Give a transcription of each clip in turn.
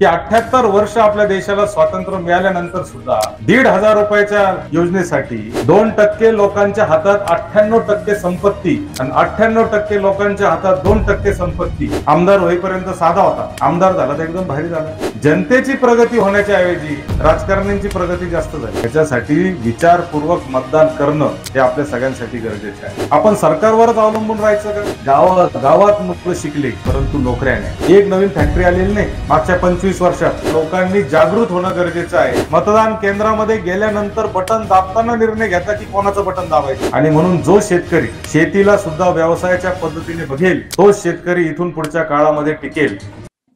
की 78 वर्ष आपल्या देशाला स्वातंत्र्य मिळाल्यानंतर सुद्धा 1,500 रुपयाच्या योजनेसाठी 2% लोकांच्या हातात 98% संपत्ती आणि 98% लोकांच्या हातात 2% संपत्ती. आमदार होईपर्यंत साधा होता, आमदार झाला तर एकदम भारी झाला. जनतेची प्रगती होण्याच्या ऐवजी राजकारण्यांची प्रगती जास्त झाली. त्याच्यासाठी विचारपूर्वक मतदान करणं हे आपल्या सगळ्यांसाठी गरजेचे आहे. आपण सरकारवरच अवलंबून राहायचं का? गावात मुलं शिकले परंतु नोकऱ्या नाही. एक नवीन फॅक्टरी आलेली नाही. मागच्या 25 वर्षात लोकांनी जागृत होणं गरजेचं आहे. मतदान केंद्रामध्ये गेल्यानंतर बटन दाबताना निर्णय घेता की कोणाचं बटन दाबायचं. आणि म्हणून जो शेतकरी शेतीला सुद्धा व्यवसायाच्या पद्धतीने बघेल तोच शेतकरी इथून पुढच्या काळामध्ये टिकेल.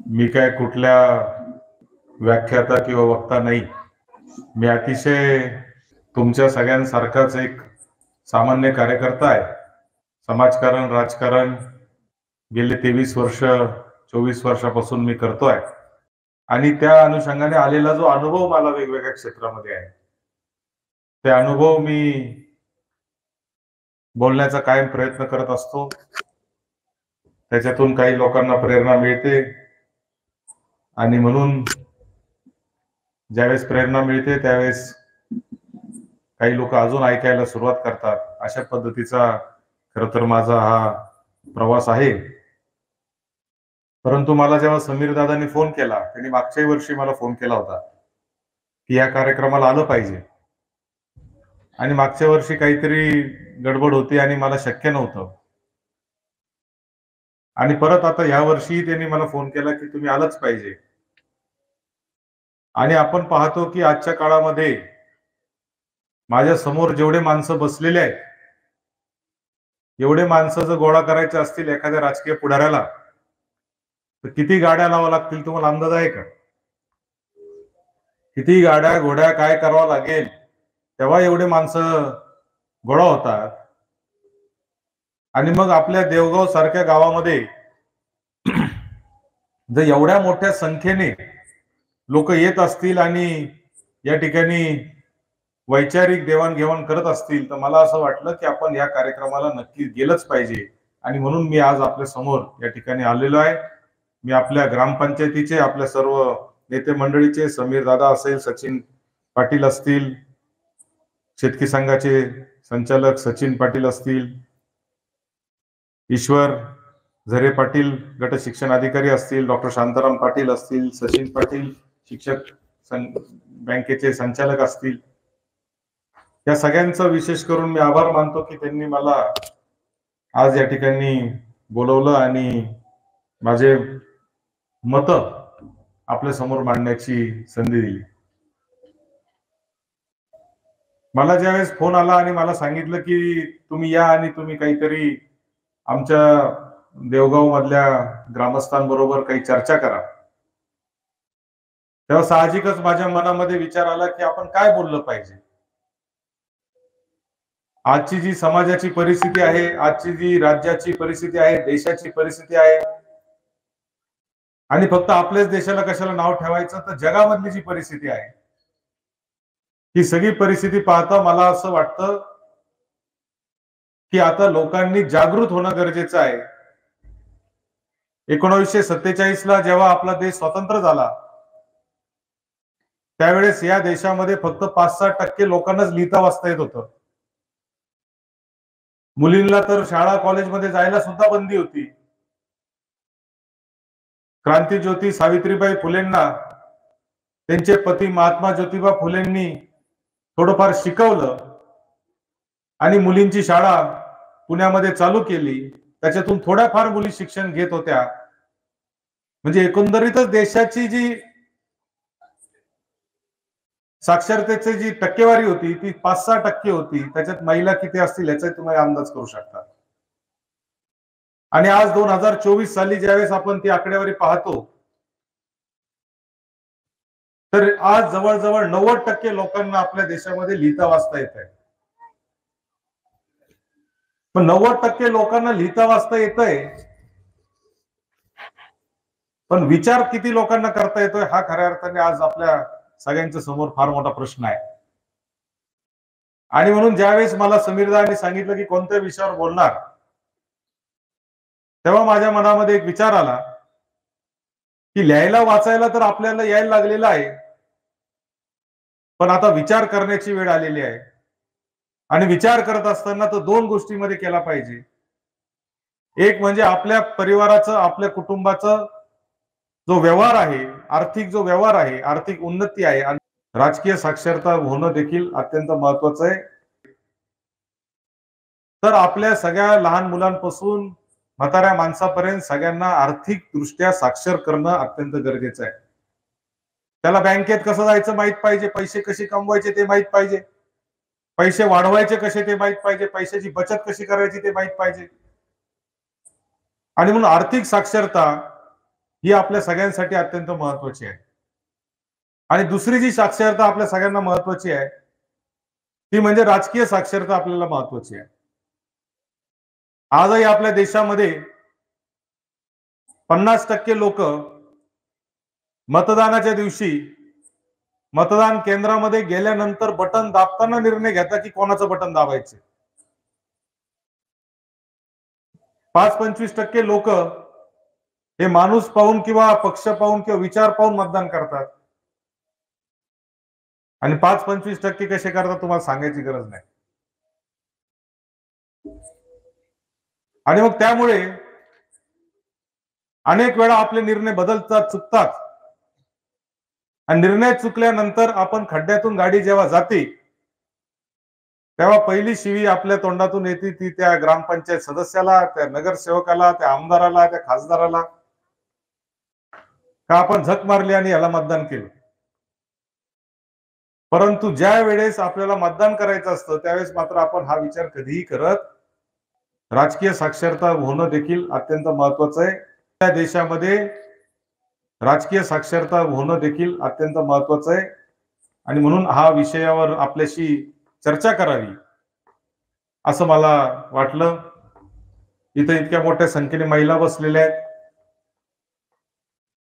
मी काय कुठल्या व्याख्याता किंवा वक्ता नाही. मी अतिशय तुमच्या सगळ्यांसारखाच एक सामान्य कार्यकर्ता आहे. समाजकारण राजकारण गेले 23 वर्ष 24 वर्षापासून मी करतोय आणि त्या अनुषंगाने आलेला जो अनुभव मला वेगवेगळ्या क्षेत्रामध्ये आहे ते अनुभव मी बोलण्याचा कायम प्रयत्न करत असतो. त्याच्यातून काही लोकांना प्रेरणा मिळते आणि म्हणून ज्यावेळेस प्रेरणा मिळते त्यावेळेस काही लोक अजून ऐकायला सुरुवात करतात. अशा पद्धतीचा खरं तर माझा हा प्रवास आहे. परंतु मला जेव्हा समीर दादांनी फोन केला, त्यांनी मागच्याही वर्षी मला फोन केला होता की या कार्यक्रमाला आलं पाहिजे आणि मागच्या वर्षी काहीतरी गडबड होती आणि मला शक्य नव्हतं आणि परत आता या वर्षी त्यांनी मला फोन केला की तुम्ही आलंच पाहिजे. आणि आपण पाहतो की आजच्या काळामध्ये माझ्या समोर जेवढे माणसं बसलेले आहेत एवढे माणसं जर गोळा करायचे असतील एखाद्या राजकीय पुढाऱ्याला तर किती गाड्या लावा लागतील तुम्हाला अंदाज आहे का? किती गाड्या घोड्या काय करावं लागेल तेव्हा एवढे माणसं गोळा होतात. आणि मग आपल्या देवगाव सारख्या गावामध्ये जर एवढ्या मोठ्या संख्येने लोक येत असतील आणि या ठिकाणी वैचारिक देवाणघेवाण करत असतील तर मला असं वाटलं की आपण या कार्यक्रमाला नक्की गेलंच पाहिजे. आणि म्हणून मी आज आपल्या समोर या ठिकाणी आलेलो आहे. मी आपल्या ग्रामपंचायतीचे आपल्या सर्व नेते मंडळीचे समीर दादा असेल, सचिन पाटील असतील, शेतकी संघाचे संचालक सचिन पाटील असतील, ईश्वर झरे पाटील गट शिक्षण अधिकारी असतील, डॉक्टर शांताराम पाटील असतील, सचिन पाटील शिक्षक बँकेचे संचालक असतील, या सगळ्यांचा विशेष करून मी आभार मानतो की त्यांनी मला आज या ठिकाणी बोलवलं आणि माझे मत आपल्या समोर मांडण्याची संधी दिली. मला ज्यावेळेस फोन आला आणि मला सांगितलं की तुम्ही या आणि तुम्ही काहीतरी आमच्या देवगाव मधल्या ग्रामस्थांबरोबर काही चर्चा करा, तेव्हा साहजिकच माझ्या मनामध्ये विचार आला की आपण काय बोललं पाहिजे. आजची जी समाजाची परिस्थिती आहे, आजची जी राज्याची परिस्थिती आहे, देशाची परिस्थिती आहे आणि फक्त आपल्याच देशाला कशाला नाव ठेवायचं तर जगामधली जी परिस्थिती आहे ही सगळी परिस्थिती पाहता मला असं वाटतं की आता लोकांनी जागृत होणं गरजेचं आहे. 1947 ला जेव्हा आपला देश स्वतंत्र झाला त्यावेळेस या देशामध्ये फक्त 5-6% लोकांनाच लिहिता वाचता येत होतं. मुलींना तर शाळा कॉलेजमध्ये जायला सुद्धा बंदी होती. क्रांतीज्योती सावित्रीबाई फुलेंना त्यांचे पती महात्मा ज्योतिबा फुलेंनी थोडंफार शिकवलं आणि मुलींची शाळा पुण्यामध्ये चालू केली. त्याच्यातून थोड्याफार मुली शिक्षण घेत होत्या. म्हणजे एकंदरीतच देशाची जी साक्षरतेची जी टक्केवारी होती ती 5-6% होती. त्याच्यात महिला किती असतील याचा तुम्ही अंदाज करू शकता. आणि आज 2024 साली ज्यावेळेस आपण ती आकडेवारी पाहतो तर आज जवळजवळ 90% लोकांना आपल्या देशामध्ये लिहिता वाचता येत आहे. पण 90% लोकांना लिहिता वाचता येतंय पण विचार किती लोकांना करता येतोय हा खऱ्या अर्थाने आज आपल्या सगळ्यांच्या समोर फार मोठा प्रश्न आहे. आणि म्हणून ज्यावेळेस मला समीरदांनी सांगितलं की कोणत्या विषयावर बोलणार तेव्हा माझ्या मनामध्ये एक विचार आला की लिहायला वाचायला तर आपल्याला यायला लागलेलं आहे, पण आता विचार करण्याची वेळ आलेली आहे. आणि विचार करत असताना तो दोन गोष्टीमध्ये केला पाहिजे. एक म्हणजे आपल्या परिवाराचं, आपल्या कुटुंबाचं जो व्यवहार आहे, आर्थिक जो व्यवहार आहे, आर्थिक उन्नती आहे, आणि राजकीय साक्षरता होणं देखील अत्यंत महत्वाचं आहे. तर आपल्या सगळ्या लहान मुलांपासून म्हाताऱ्या माणसापर्यंत सगळ्यांना आर्थिक दृष्ट्या साक्षर करणं अत्यंत गरजेचं आहे. त्याला बँकेत कसं जायचं माहित पाहिजे, पैसे कसे कमवायचे ते माहित पाहिजे, पैसे वाढवायचे कसे ते माहित पाहिजे, पैशाची बचत कशी करायची ते माहित पाहिजे. आणि म्हणून आर्थिक साक्षरता ही आपल्या सगळ्यांसाठी अत्यंत महत्वाची आहे. आणि दुसरी जी साक्षरता आपल्या सगळ्यांना महत्वाची आहे ती म्हणजे राजकीय साक्षरता आपल्याला महत्वाची आहे. आजही आपल्या देशामध्ये 50% लोक मतदानाच्या दिवशी मतदान केंद्रामध्ये गेल्यानंतर बटन दाबताना निर्णय घेतात की कोणाचं बटन दाबायचे. 5-25% लोक हे माणूस पाहून किंवा पक्ष पाहून किंवा विचार पाहून मतदान करतात. आणि 5-25% कसे करतात तुम्हाला सांगायची गरज नाही. आणि मग त्यामुळे अनेक वेळा आपले निर्णय बदलतात, चुकतात. आणि निर्णय चुकल्यानंतर आपण खड्ड्यातून गाडी जेव्हा जाते तेव्हा पहिली शिवी आपल्या तोंडातून येते ती त्या ग्रामपंचायत सदस्याला, त्या नगरसेवकाला, त्या आमदाराला, त्या खासदाराला, का आपण झक मारली आणि याला मतदान केलं. परंतु ज्या वेळेस आपल्याला मतदान करायचं असतं त्यावेळेस मात्र आपण हा विचार कधीही करत राजकीय साक्षरता होणं देखील अत्यंत महत्वाचं आहे. त्या देशामध्ये राजकीय साक्षरता होणं देखील अत्यंत महत्वाचं आहे. आणि म्हणून हा विषयावर आपल्याशी चर्चा करावी असं मला वाटलं. इथे इतक्या मोठ्या संख्येने महिला बसलेल्या आहेत.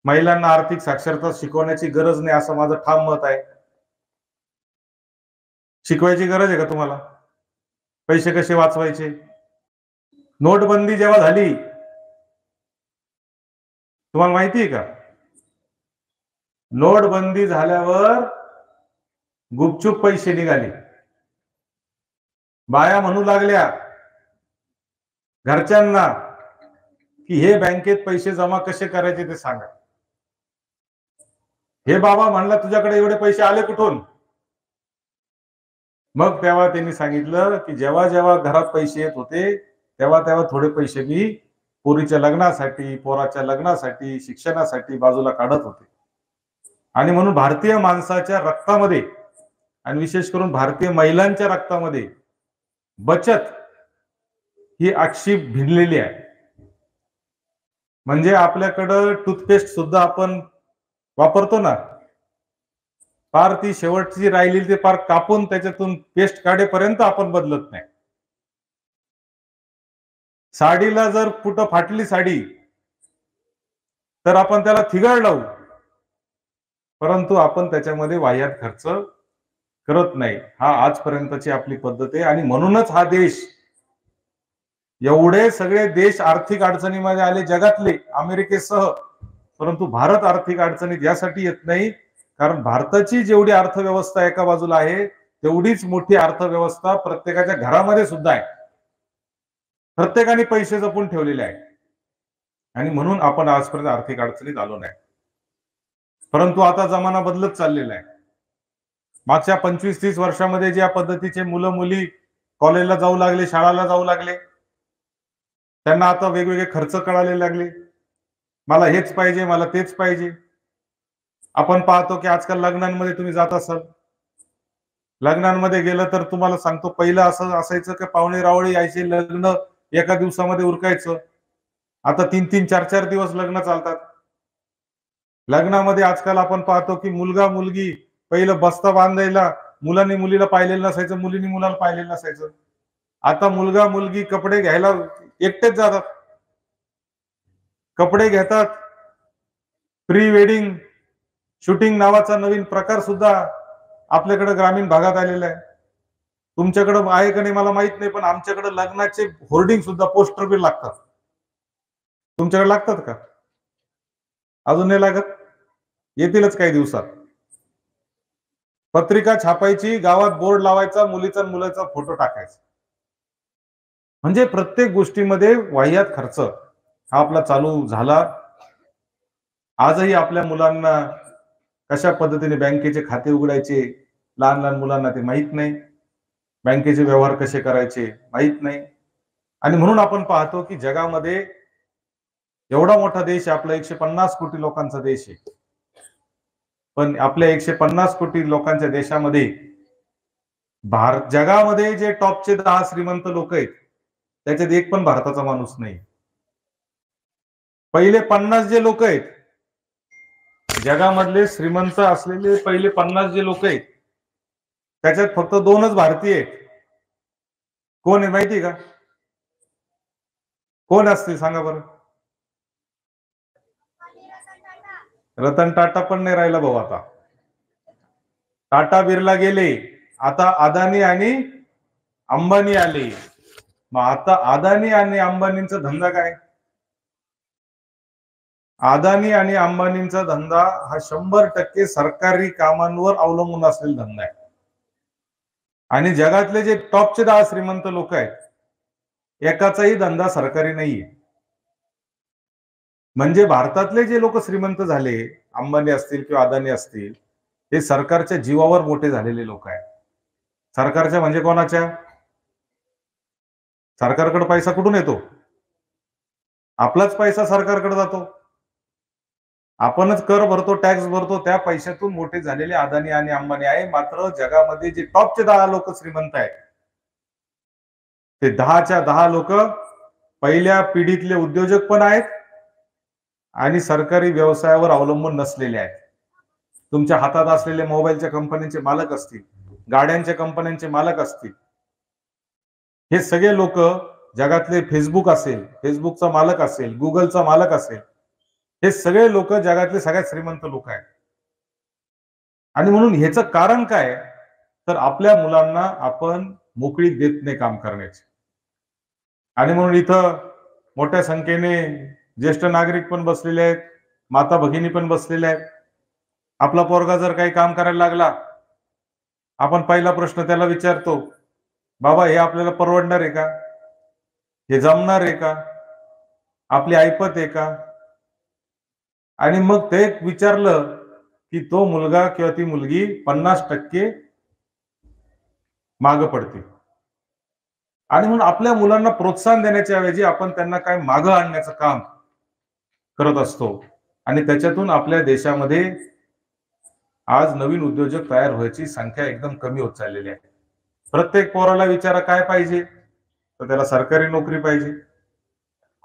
महिलांना आर्थिक साक्षरता शिकवण्याची गरज नाही असं माझं ठाम मत आहे. शिकवायची गरज आहे का तुम्हाला? पैसे कसे वाचवायचे? नोटबंदी जेव्हा झाली तुम्हाला माहिती आहे का? नोटबंदी झाल्यावर गुपचूप पैसे निघाले. बाया म्हणू लागल्या घरच्यांना की हे बँकेत पैसे जमा कसे करायचे ते सांगा. हे बाबा म्हणला तुझ्याकडे एवढे पैसे आले कुठून? मग तेव्हा त्यांनी सांगितलं की जेव्हा जेव्हा घरात पैसे येत होते तेव्हा तेव्हा थोडे पैसे मी पोरीच्या लग्नासाठी, पोराच्या लग्नासाठी, शिक्षणासाठी बाजूला काढत होते. आणि म्हणून भारतीय माणसाच्या रक्तामध्ये आणि विशेष करून भारतीय महिलांच्या रक्तामध्ये बचत ही अक्षी भिनलेली आहे. म्हणजे आपल्याकडं टूथपेस्ट सुद्धा आपण वापरतो ना, पार ती शेवटची राहिलेली ते पार कापून त्याच्यातून पेस्ट काढेपर्यंत आपण बदलत नाही. साडीला जर कुठं फाटली साडी तर आपण त्याला थिगळ लावू, परंतु आपण त्याच्यामध्ये वाह्यात खर्च करत नाही. हा आजपर्यंतची आपली पद्धत आहे. आणि म्हणूनच हा देश, एवढे सगळे देश आर्थिक अडचणीमध्ये आले जगातले अमेरिकेसह, परंतु भारत आर्थिक अडचणीत यासाठी येत नाही कारण भारताची जेवढी अर्थव्यवस्था एका बाजूला आहे तेवढीच मोठी अर्थव्यवस्था प्रत्येकाच्या घरामध्ये सुद्धा आहे. प्रत्येकाने पैसे जपून ठेवलेले आहे आणि म्हणून आपण आजपर्यंत आर्थिक अडचणीत आलो नाही. परंतु आता जमाना बदलत चाललेला आहे. मागच्या 25-30 वर्षामध्ये ज्या पद्धतीचे मुलं मुली कॉलेजला जाऊ लागले, शाळेला जाऊ लागले, त्यांना आता वेगवेगळे खर्च कळायला लागले. मला हेच पाहिजे, मला तेच पाहिजे. आपण पाहतो की आजकाल लग्नांमध्ये तुम्ही जात असाल, लग्नांमध्ये गेलं तर तुम्हाला सांगतो पहिलं असं असायचं की पाहुणे रावळे यायचे, लग्न एका दिवसामध्ये उरकायचं. आता 3-3, 4-4 दिवस लग्न चालतात. लग्नामध्ये आजकाल आपण पाहतो की मुलगा मुलगी पहिलं बस्ता बांधायला मुलांनी मुलीला पाहिलेलं नसायचं, मुलींनी मुलाला पाहिलेलं नसायचं. आता मुलगा मुलगी कपडे घ्यायला एकटेच जातात, कपडे घेतात. प्री वेडिंग शूटिंग नावाचा नवीन प्रकार सुद्धा आपल्याकडे ग्रामीण भागात आलेला आहे. तुमच्याकडे आहे का नाही मला माहित नाही, पण आमच्याकडे लग्नाचे होर्डिंग सुद्धा, पोस्टर बी लागतात. तुमच्याकडे लागतात का? अजून नाही लागत, येतीलच काही दिवसात. पत्रिका छापायची, गावात बोर्ड लावायचा, मुलीचा मुलाचा फोटो टाकायचा. म्हणजे प्रत्येक गोष्टीमध्ये वाह्यात खर्च हा आपला चालू झाला. आजही आपल्या मुलांना कशा पद्धतीने बँकेचे खाते उघडायचे, लहान लहान मुलांना ते माहित नाही. बँकेचे व्यवहार कसे करायचे माहित नाही. आणि म्हणून आपण पाहतो की जगामध्ये एवढा मोठा देश आहे आपला, 150 कोटी लोकांचा देश आहे. पण आपल्या 150 कोटी लोकांच्या देशामध्ये जगामध्ये जे टॉपचे 10 श्रीमंत लोक आहेत त्याच्यात एक पण भारताचा माणूस नाही. पहिले 50 जे लोक आहेत, जगामधले श्रीमंत असलेले पहिले 50 जे लोक आहेत त्याच्यात फक्त 2च भारतीय आहेत. कोण आहे माहिती का? कोण असतील सांगा बरं? रतन टाटा पण नाही राहिला भाऊ आता. टाटा बिर्ला गेले, आता अदानी आणि अंबानी आले. मग आता अदानी आणि अंबानींचा धंदा काय? अदानी आणि अंबानींचा धंदा हा 100% सरकारी कामांवर अवलंबून असलेला धंदा आहे. आणि जगातले जे टॉपचे 10 श्रीमंत लोक आहेत, एकाचाही धंदा सरकारी नाहीये. म्हणजे भारतातले जे लोक श्रीमंत झाले, अंबानी असतील किंवा अदानी असतील, हे सरकारच्या जीवावर मोठे झालेले लोक आहेत. सरकारच्या म्हणजे कोणाच्या? सरकारकडे पैसा कुठून येतो? आपलाच पैसा सरकारकडे जातो. आपणच कर भरतो, टॅक्स भरतो, त्या पैशातून मोठे झालेले अदानी आणि अंबानी आहे. मात्र जगामध्ये जे टॉपचे 10 लोक श्रीमंत आहेत, ते 10च्या 10 लोक पहिल्या पिढीतले उद्योजक पण आहेत आणि सरकारी व्यवसायावर अवलंबून नसलेले आहेत. तुमच्या हातात असलेले मोबाईलच्या कंपन्यांचे मालक असतील, गाड्यांच्या कंपन्यांचे मालक असतील, हे सगळे लोक जगातले फेसबुक असेल, फेसबुकचा मालक असेल, गुगलचा मालक असेल, हे सगळे लोक जगातले सगळ्यात श्रीमंत लोक आहेत. आणि म्हणून ह्याचं कारण काय? तर आपल्या मुलांना आपण मोकळीक देत नाही काम करण्याची. आणि म्हणून इथं मोठ्या संख्येने ज्येष्ठ नागरिक पण बसलेले आहेत, माता भगिनी पण बसलेल्या आहेत. आपला पोरगा जर काही काम करायला लागला, आपण पहिला प्रश्न त्याला विचारतो, बाबा हे आपल्याला परवडणार आहे का? हे जमणार आहे का? आपली ऐपत आहे का? आणि मग ते विचारलं की तो मुलगा किंवा ती मुलगी 50% मागं पडते. आणि म्हणून आपल्या मुलांना प्रोत्साहन देण्याच्या ऐवजी आपण त्यांना काय मागं आणण्याचं काम करत असतो. आणि त्याच्यातून आपल्या देशामध्ये आज नवीन उद्योजक तयार व्हायची संख्या एकदम कमी होत चाललेली आहे. प्रत्येक पोराला विचारा काय पाहिजे, तर त्याला सरकारी नोकरी पाहिजे.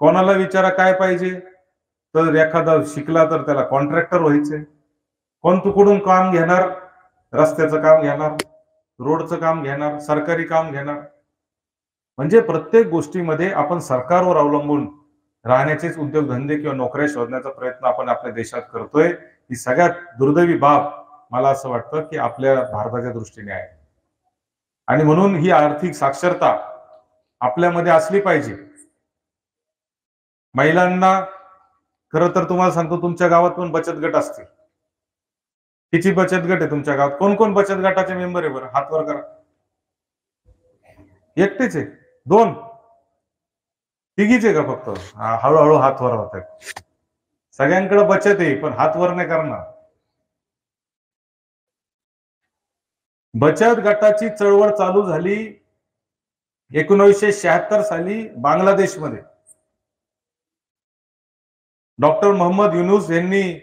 कोणाला विचारा काय पाहिजे, तर एखादा शिकला तर त्याला कॉन्ट्रॅक्टर व्हायचंय. कोण तुकडून काम घेणार? रस्त्याचं काम घेणार, रोडचं काम घेणार, सरकारी काम घेणार. म्हणजे प्रत्येक गोष्टीमध्ये आपण सरकारवर अवलंबून राहण्याचेच उद्योगधंदे किंवा नोकऱ्या शोधण्याचा प्रयत्न आपण आपल्या देशात करतोय. ही सगळ्यात दुर्दैवी बाब मला असं वाटतं की आपल्या भारताच्या दृष्टीने आहे. आणि म्हणून ही आर्थिक साक्षरता आपल्यामध्ये असली पाहिजे. महिलांना खरं तर तुम्हाला सांगतो, तुमच्या गावात पण बचत गट असतील. किती बचत गट आहे तुमच्या गावात? कोण कोण बचत गटाचे मेंबर आहे बरं? हात वर करा. एकटेच आहे? 2? तिघीच आहे का फक्त? हळूहळू हात वर होत आहेत. सगळ्यांकडे बचत आहे पण हात वर नाही करणार. बचत गटाची चळवळ चालू झाली 1976 साली बांगलादेशमध्ये. डॉक्टर मोहम्मद युनूस यांनी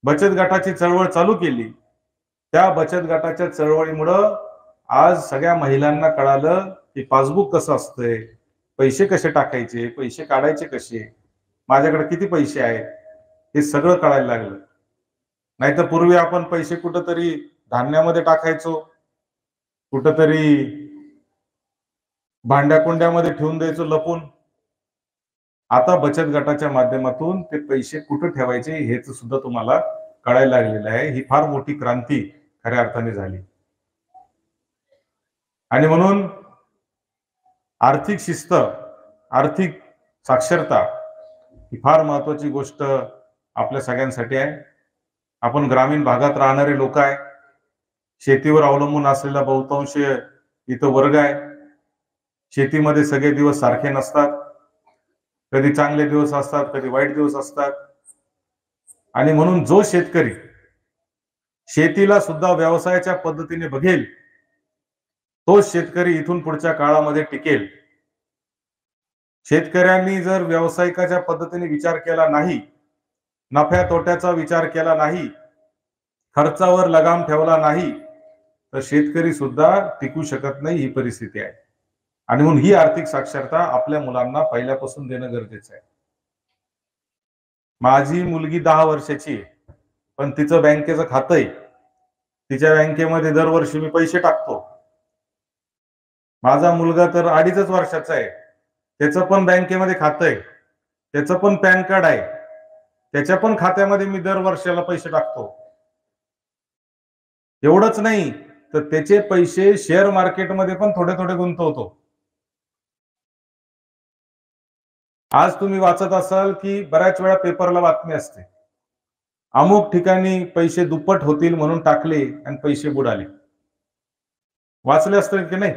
बचत गटाची चळवळ चालू केली. त्या बचत गटाच्या चळवळीमुळं आज सगळ्या महिलांना कळालं की पासबुक कसं असतंय, पैसे कसे टाकायचे, पैसे काढायचे कसे, माझ्याकडे किती पैसे आहेत, हे सगळं कळायला लागलं. नाहीतर पूर्वी आपण पैसे कुठंतरी धान्यामध्ये टाकायचो, कुठंतरी भांड्या कुंड्यामध्ये ठेवून द्यायचो लपून. आता बचत गटाच्या माध्यमातून ते पैसे कुठं ठेवायचे हेच सुद्धा तुम्हाला कळायला लागलेलं आहे. ही फार मोठी क्रांती खऱ्या अर्थाने झाली. आणि म्हणून आर्थिक शिस्त, आर्थिक साक्षरता ही फार महत्वाची गोष्ट आपल्या सगळ्यांसाठी आहे. आपण ग्रामीण भागात राहणारे लोक आहे, शेतीवर अवलंबून असलेला बहुतांश इथं वर्ग आहे. शेतीमध्ये सगळे दिवस सारखे नसतात, कधी चांगले दिवस असतात, कधी वाईट दिवस असतात. आणि म्हणून जो शेतकरी शेतीला सुद्धा व्यवसायाच्या पद्धतीने बघेल, तो शेतकरी इथून पुढच्या काळामध्ये टिकेल. शेतकऱ्यांनी जर व्यावसायिकाच्या पद्धतीने विचार केला नाही, नफ्या तोट्याचा विचार केला नाही, खर्चावर लगाम ठेवला नाही, तर शेतकरी सुद्धा टिकू शकत नाही. ही परिस्थिती आहे. आणि म्हणून ही आर्थिक साक्षरता आपल्या मुलांना पहिल्यापासून देणं गरजेचं आहे. माझी मुलगी 10 वर्षाची आहे, पण तिचं बँकेचं खातं आहे. तिच्या बँकेमध्ये दरवर्षी मी पैसे टाकतो. माझा मुलगा तर 2.5 वर्षाचा आहे, त्याचं पण बँकेमध्ये खातं आहे, त्याचं पण पॅन कार्ड आहे, त्याच्या पण खात्यामध्ये मी दर वर्षाला पैसे टाकतो. एवढंच नाही तर त्याचे पैसे शेअर मार्केटमध्ये पण थोडे थोडे गुंतवतो. आज तुम्ही वाचत असाल की बऱ्याच वेळा पेपरला बातमी असते, अमुक ठिकाणी पैसे दुप्पट होतील म्हणून टाकले आणि पैसे बुडाले. वाचले असतील की नाही?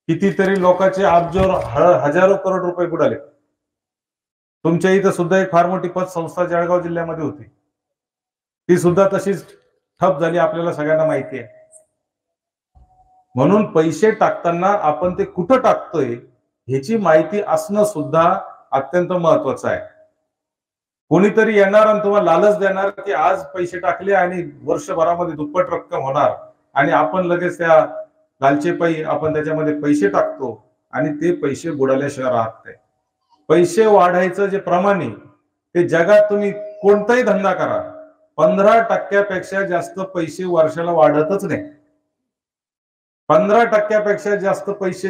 कितीतरी लोकांचे अब्जो हजारो करोड रुपये बुडाले. तुमच्या इथं सुद्धा एक फार मोठी पतसंस्था जळगाव जिल्ह्यामध्ये होती, ती सुद्धा तशीच ठप झाली, आपल्याला सगळ्यांना माहिती आहे. म्हणून पैसे टाकताना आपण ते कुठं टाकतोय ह्याची माहिती असणं सुद्धा अत्यंत महत्वाचं आहे. कोणीतरी येणार आणि तुम्हाला लालच देणार की आज पैसे टाकले आणि वर्षभरामध्ये दुप्पट रक्कम होणार, आणि आपण लगेच त्या लालचेपायी आपण त्याच्यामध्ये पैसे टाकतो आणि ते पैसे बुडाल्याशिवाय राहत नाही. पैसे वाढायचं जे प्रमाण आहे ते जगात तुम्ही कोणताही धंदा करा, 15% जास्त पैसे वर्षाला वाढतच नाही. 15% जास्त पैसे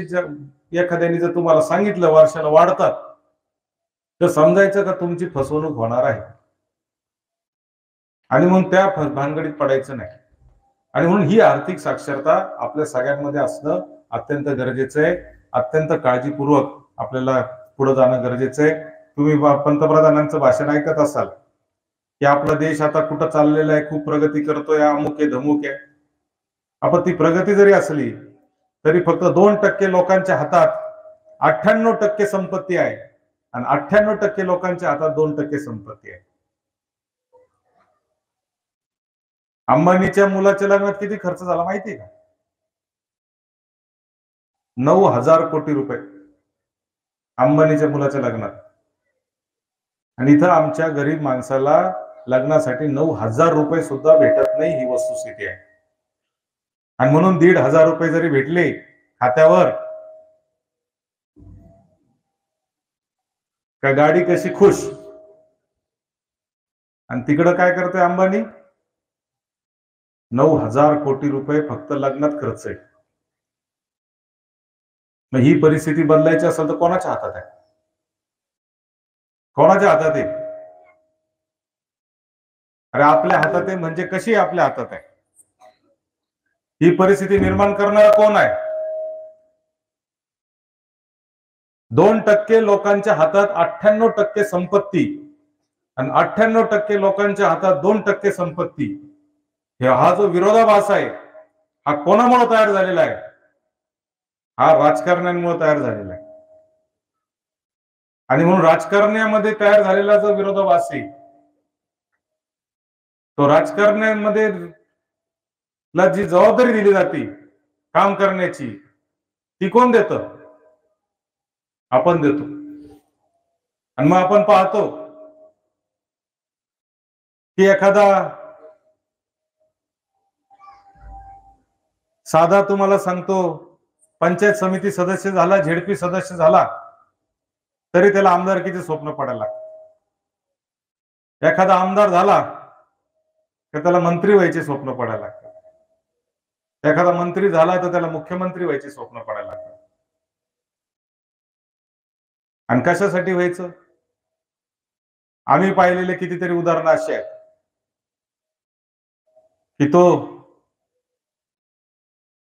एखाद्याने जर तुम्हाला सांगितलं वर्षाला वाढतात, तर समजायचं का तुमची फसवणूक होणार आहे. आणि म्हणून त्या भानगडीत पडायचं नाही. आणि म्हणून ही आर्थिक साक्षरता आपल्या सगळ्यांमध्ये असणं अत्यंत गरजेचं आहे. अत्यंत काळजीपूर्वक आपल्याला पुढे जाणं गरजेचं आहे. तुम्ही पंतप्रधानांचं भाषण ऐकत असाल की आपला देश आता कुठं चाललेला आहे, खूप प्रगती करतोय, अमुक आहे धमुक आहे. आपण ती प्रगती जरी असली तरी फक्त 2% लोकांच्या हातात 98% संपत्ती आहे, आणि 98% लोकांच्या हातात 2% संपत्ती आहे. अंबानीच्या मुलाच्या लग्नात किती खर्च झाला माहितीये का? 9,000 कोटी रुपये अंबानीच्या मुलाच्या लग्नात. आणि इथं आमच्या गरीब माणसाला लग्नासाठी 9,000 रुपये सुद्धा भेटत नाही, ही वस्तुस्थिती आहे. आणि म्हणून 1,500 रुपये जरी भेटले खात्यावर, का गाडी कशी खुश. आणि तिकडं काय करतोय अंबानी? 9,000 कोटी रुपये फक्त लग्नात खर्च आहे. मग ही परिस्थिती बदलायची असेल तर कोणाच्या हातात आहे? कोणाच्या हातात आहे? अरे आपल्या हातात आहे. म्हणजे कशी आपल्या हातात आहे? ही परिस्थिती निर्माण करणारा कोण आहे? 2% लोकांच्या हातात 98% संपत्ती, आणि 98% लोकांच्या हातात 2% संपत्ती. हा जो विरोधाभास आहे हा कोणामुळे तयार झालेला आहे? हा राजकारण्यांमुळे तयार झालेला आहे. आणि म्हणून राजकारण्यामध्ये तयार झालेला जो विरोधाभास आहे, तो राजकारण्यामध्ये जी जबाबदारी दिली जाते काम करण्याची, ती कोण देतं? आपण देतो. आणि मग आपण पाहतो की एखादा साधा, तुम्हाला सांगतो, पंचायत समिती सदस्य झाला, झेडपी सदस्य झाला, तरी त्याला आमदारकीचे स्वप्न पडायला लागतं. एखादा आमदार झाला तर त्याला मंत्री व्हायचे स्वप्न पडायला लागतात. एखादा मंत्री झाला तर त्याला मुख्यमंत्री व्हायचे स्वप्न पडायला लागतात. आणि कशासाठी व्हायचं? आम्ही पाहिलेले कितीतरी उदाहरणं अशी आहेत की तो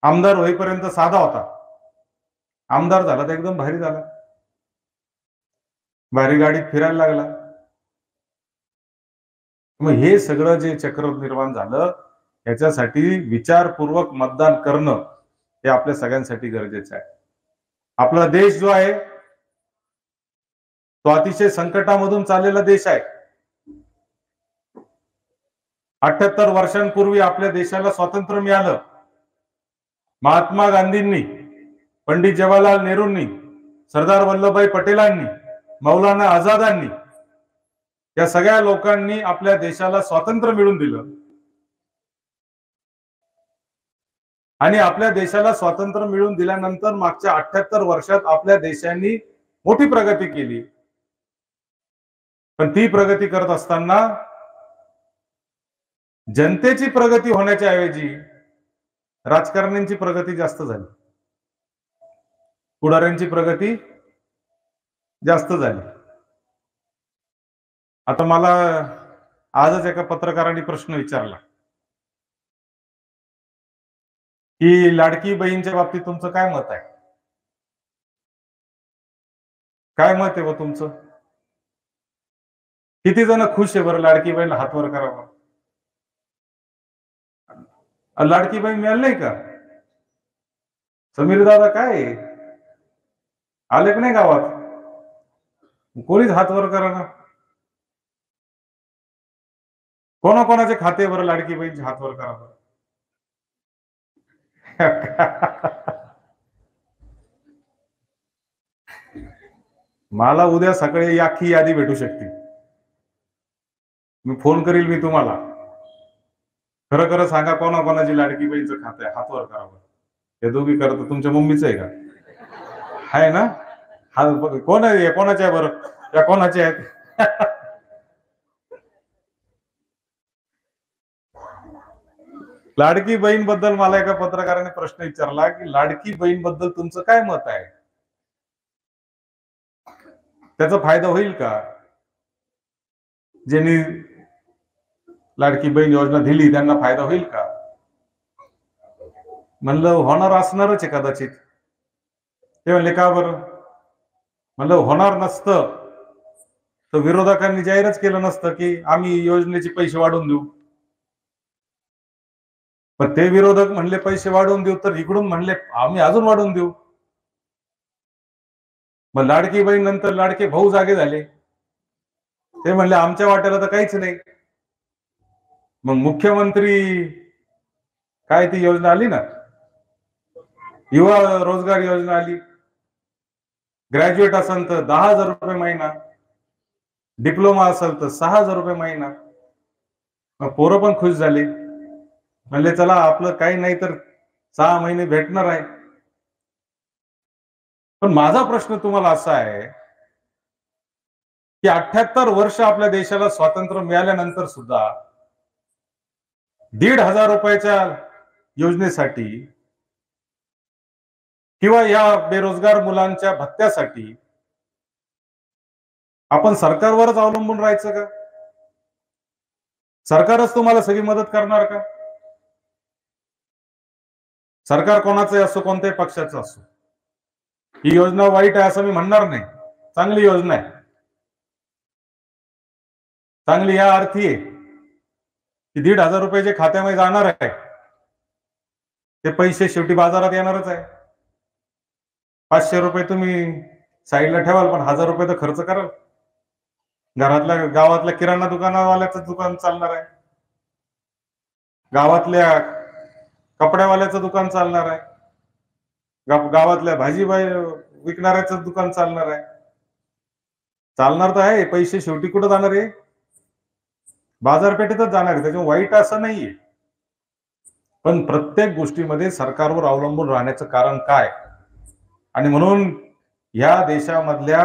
आमदार होईपर्यंत साधा होता, आमदार झाला तर एकदम भारी झाला, भारी गाडीत फिरायला लागला, मग हे सगळं जे चक्र निर्माण झालं याच्यासाठी विचारपूर्वक मतदान करणं हे आपल्या सगळ्यांसाठी गरजेचं आहे. आपला देश जो आहे तो अतिशय संकटामधून चाललेला देश आहे. 78 वर्षांपूर्वी आपल्या देशाला स्वातंत्र्य मिळालं. महात्मा गांधींनी, पंडित जवाहरलाल नेहरूंनी, सरदार वल्लभभाई पटेलांनी, मौलाना आझादांनी या सगळ्या लोकांनी आपल्या देशाला स्वातंत्र्य मिळवून दिलं. आणि आपल्या देशाला स्वातंत्र्य मिळवून दिल्यानंतर मागच्या 78 वर्षात आपल्या देशाने मोठी प्रगती केली. पण ती प्रगती करत असताना जनतेची प्रगती होण्याच्या ऐवजी राजकारण्यांची प्रगती जास्त झाली, पुढाऱ्यांची प्रगती जास्त झाली. आता मला आजच एका पत्रकारांनी प्रश्न विचारला की लाडकी बहीणच्या बाबतीत तुमचं काय मत आहे? काय मत आहे व तुमचं? किती जण खुश आहे बरं लाडकी बहीण? हात वर करावा. लाडकी बहीण मिळाली नाही का? समीर दादा काय आले की नाही गावात? कोणीच हात वर करा ना. कोणाकोणाचे खाते बरं लाडकी बहीणचे? हात वर करा. मला उद्या सकाळी अख्खी यादी भेटू शकते. मी फोन करील मी तुम्हाला. खरं खरं सांगा कोणाकोणाची लाडकी बहीणचं खातं आहे? हात वर करा. हे दोघी करत तुमच्या मम्मीचं आहे का? आहे ना? हा कोण आहे? कोणाच्या आहे बरं? या कोणाच्या आहेत? लाडकी बहीण बद्दल मला एका पत्रकाराने प्रश्न विचारला की लाडकी बहीण बद्दल तुमचं काय मत आहे? त्याचा फायदा होईल का? ज्यांनी लाडकी बहीण योजना दिली त्यांना फायदा होईल का? म्हणलं होणार असणारच आहे कदाचित. ते म्हणले का बरं? म्हणलं होणार नसतं तर विरोधकांनी जाहीरच केलं नसतं की आम्ही योजनेचे पैसे वाढवून देऊ. पण ते विरोधक म्हणले पैसे वाढवून देऊ, तर इकडून म्हणले आम्ही अजून वाढवून देऊ. मग लाडकी बहीण नंतर लाडके भाऊ जागे झाले. ते म्हणले आमच्या वाट्याला तर काहीच नाही. मग मुख्यमंत्री काय ती योजना आली ना, युवा रोजगार योजना आली. ग्रॅज्युएट असेल तर 10,000 रुपये महिना, डिप्लोमा असेल तर 6,000 रुपये महिना. मग पोरं पण खुश झाले. म्हणले चला आपलं काही नाही तर 6 महिने भेटणार आहे. पण माझा प्रश्न तुम्हाला असा आहे की 78 वर्ष आपल्या देशाला स्वातंत्र्य मिळाल्यानंतर सुद्धा 1,500 रुपयाच्या योजनेसाठी किंवा या बेरोजगार मुलांच्या भत्त्यासाठी आपण सरकारवरच अवलंबून राहायचं का? सरकारच तुम्हाला सगळी मदत करणार का? सरकार कोणाचं असो, कोणत्याही पक्षाचं असो, ही योजना वाईट आहे असं मी म्हणणार नाही. चांगली योजना आहे. चांगली या अर्थी आहे की 1,500 रुपये जे खात्यामध्ये जाणार आहे ते पैसे शेवटी बाजारात येणारच आहे. 500 रुपये तुम्ही साईडला ठेवाल पण 1,000 रुपये तर खर्च कराल. घरातल्या गावातल्या किराणा दुकानावाल्याचं दुकान चालणार आहे, गावातल्या कपड्यावाल्याचं दुकान चालणार आहे, गावातल्या भाजीबाई विकणाऱ्याचं दुकान चालणार आहे. चालणार तर आहे. पैसे शेवटी कुठं जाणार आहे? बाजारपेठेतच जाणार आहे. त्याच्यामुळे वाईट असं नाहीये. पण प्रत्येक गोष्टीमध्ये सरकारवर अवलंबून राहण्याचं कारण काय? आणि म्हणून या देशामधल्या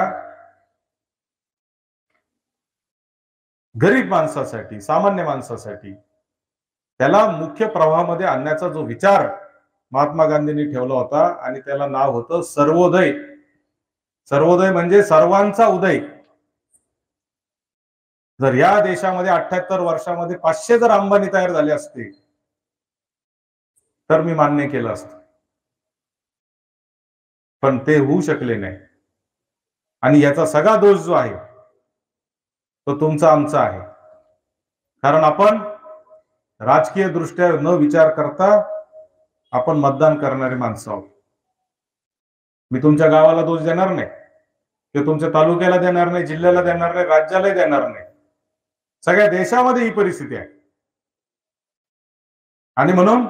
गरीब माणसासाठी, सामान्य माणसासाठी त्याला मुख्य प्रवाहामध्ये आणण्याचा जो विचार महात्मा गांधींनी ठेवला होता आणि त्याला नाव होतं सर्वोदय. सर्वोदय म्हणजे सर्वांचा उदय. जर या देशामध्ये 78 वर्षामध्ये 500 जर अंबानी तयार झाले असते तर मी मान्य केलं असतं. पण ते होऊ शकले नाही. आणि याचा सगळा दोष जो आहे तो तुमचा आमचा आहे. कारण आपण राजकीय दृष्ट्या न विचार करता आपण मतदान करणारी माणसं आहोत. मी तुमच्या गावाला दोष देणार नाही, ते तुमच्या तालुक्याला देणार नाही, जिल्ह्याला देणार नाही, राज्यालाही देणार नाही. सगळ्या देशामध्ये ही परिस्थिती आहे. आणि म्हणून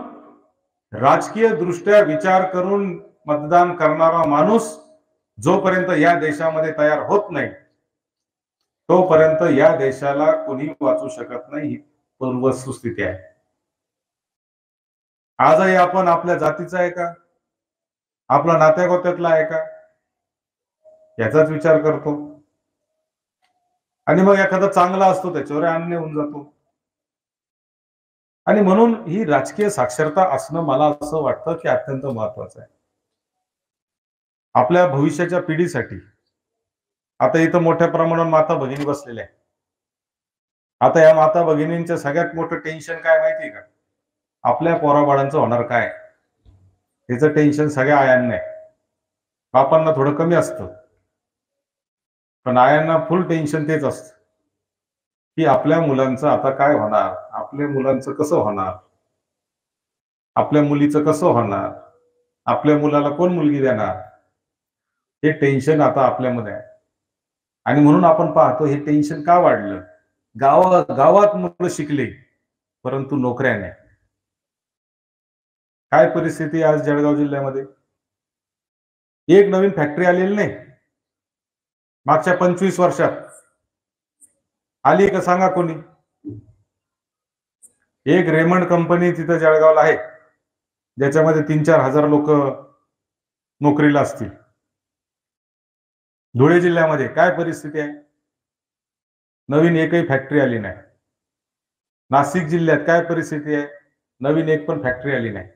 राजकीय दृष्ट्या विचार करून मतदान करणारा माणूस जोपर्यंत या देशामध्ये तयार होत नाही तोपर्यंत या देशाला कोणी वाचू शकत नाही. ही वस्तुस्थिती आहे. आजही आपण आपल्या जातीचा आहे का, आपला नात्यागोत्यातला आहे का, याचाच विचार करतो. आणि मग एखादा चांगला असतो त्याच्यावर अन्याय होऊन जातो. आणि म्हणून ही राजकीय साक्षरता असणं मला असं वाटतं की अत्यंत महत्वाचं आहे आपल्या भविष्याच्या पिढीसाठी. आता इथं मोठ्या प्रमाणात माता भगिनी बसलेल्या आहेत. आता या माता भगिनींचं सगळ्यात मोठं टेन्शन काय माहितीये का, आपल्या पोराबाळांचं होणार काय, त्याचं टेन्शन सगळ्या आयांना आहे. बापांना थोडं कमी असतं, पण आयांना फुल टेन्शन तेच असतं की आपल्या मुलांचं आता काय होणार, आपल्या मुलांचं कसं होणार, आपल्या मुलीचं कसं होणार, आपल्या मुलाला कोण मुलगी देणार, हे टेन्शन आता आपल्यामध्ये आहे. आणि म्हणून आपण पाहतो हे टेन्शन का वाढलं. गावात मुलं शिकले परंतु नोकऱ्या नाही. काय परिस्थिती आज जळगाव जिल्ह्यामध्ये. एक नवीन फॅक्टरी आलेली नाही मागच्या 25 वर्षात. आली का सांगा कोणी. एक रेमंड कंपनी तिथं जळगावला आहे ज्याच्यामध्ये 3-4 हजार लोक नोकरीला असतील. धुळे जिल्ह्यामध्ये काय परिस्थिती आहे, नवीन एकही फॅक्टरी आली नाही. नाशिक जिल्ह्यात काय परिस्थिती आहे, नवीन एक पण फॅक्टरी आली नाही.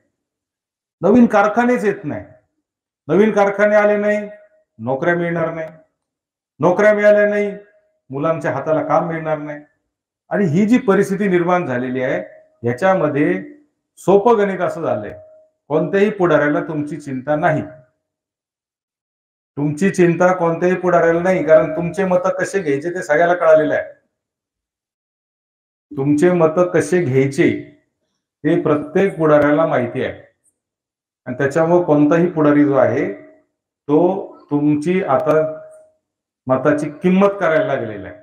नवीन कारखानेच येत नाही. नवीन कारखाने आले नाही, नोकऱ्या मिळणार नाही. नोकऱ्या मिळाल्या नाही, मुलांच्या हाताला काम मिळणार नाही. आणि ही जी परिस्थिती निर्माण झालेली आहे ह्याच्यामध्ये सोपं गणित असं झालंय, कोणत्याही पुढाऱ्याला तुमची चिंता नाही. तुमची चिंता कोणत्याही पुढाऱ्याला नाही, कारण तुमचे मत कसे घ्यायचे ते सगळ्याला कळालेलं आहे. तुमचे मत कसे घ्यायचे हे प्रत्येक पुढाऱ्याला माहिती आहे. आणि त्याच्यामुळे कोणताही पुढारी जो आहे तो तुमची आता मताची किंमत करायला लागलेला आहे.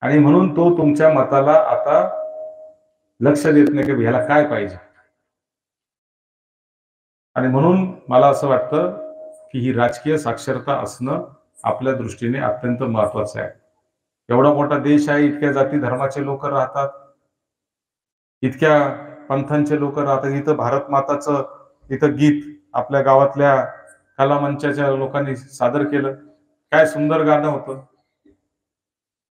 आणि म्हणून तो तुमच्या मताला आता लक्ष देत नाही की ह्याला काय पाहिजे. आणि म्हणून मला असं वाटतं की ही राजकीय साक्षरता असणं आपल्या दृष्टीने अत्यंत महत्वाचं आहे. एवढा मोठा देश आहे, इतक्या जाती धर्माचे लोक राहतात, इतक्या पंथांचे लोक राहतात. इथं भारत माताचं इथं गीत आपल्या गावातल्या कला मंचाच्या लोकांनी सादर केलं. काय सुंदर गाणं होतं.